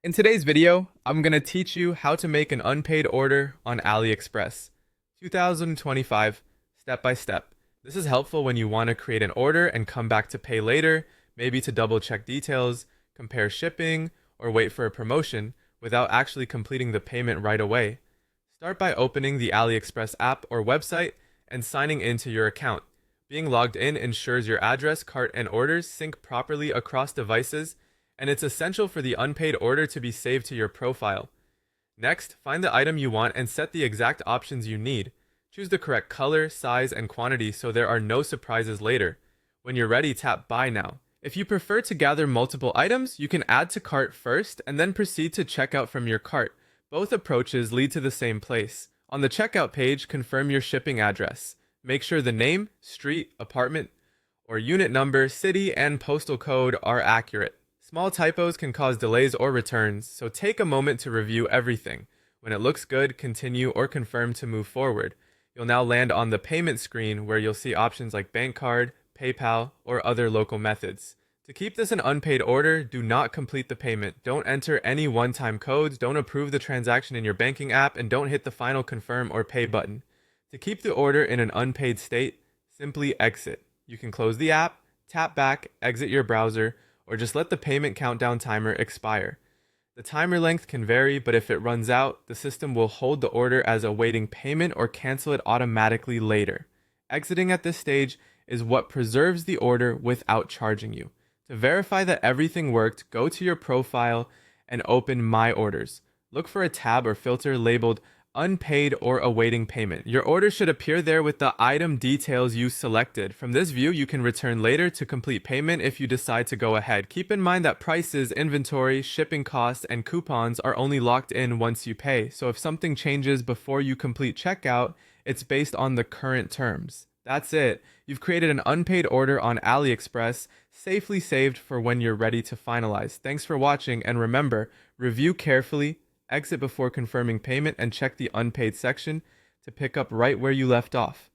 In today's video, I'm going to teach you how to make an unpaid order on Aliexpress 2025 step by step. This is helpful when you want to create an order and come back to pay later, maybe to double check details, compare shipping, or wait for a promotion without actually completing the payment right away. Start by opening the Aliexpress app or website and signing into your account. Being logged in ensures your address, cart, and orders sync properly across devices, and it's essential for the unpaid order to be saved to your profile. Next, find the item you want and set the exact options you need. Choose the correct color, size, and quantity so there are no surprises later. When you're ready, tap Buy Now. If you prefer to gather multiple items, you can add to cart first and then proceed to checkout from your cart. Both approaches lead to the same place. On the checkout page, confirm your shipping address. Make sure the name, street, apartment, or unit number, city, and postal code are accurate. Small typos can cause delays or returns, so take a moment to review everything. When it looks good, continue or confirm to move forward. You'll now land on the payment screen where you'll see options like bank card, PayPal, or other local methods. To keep this an unpaid order, do not complete the payment. Don't enter any one-time codes, don't approve the transaction in your banking app, and don't hit the final confirm or pay button. To keep the order in an unpaid state, simply exit. You can close the app, tap back, exit your browser, or just let the payment countdown timer expire. The timer length can vary, but if it runs out, the system will hold the order as awaiting payment or cancel it automatically later. Exiting at this stage is what preserves the order without charging you. To verify that everything worked, go to your profile and open My Orders. Look for a tab or filter labeled Unpaid or Awaiting Payment. Your order should appear there with the item details you selected. From this view, you can return later to complete payment if you decide to go ahead. Keep in mind that prices, inventory, shipping costs, and coupons are only locked in once you pay. So if something changes before you complete checkout, it's based on the current terms. That's it. You've created an unpaid order on AliExpress, safely saved for when you're ready to finalize. Thanks for watching, and remember, review carefully, exit before confirming payment, and check the unpaid section to pick up right where you left off.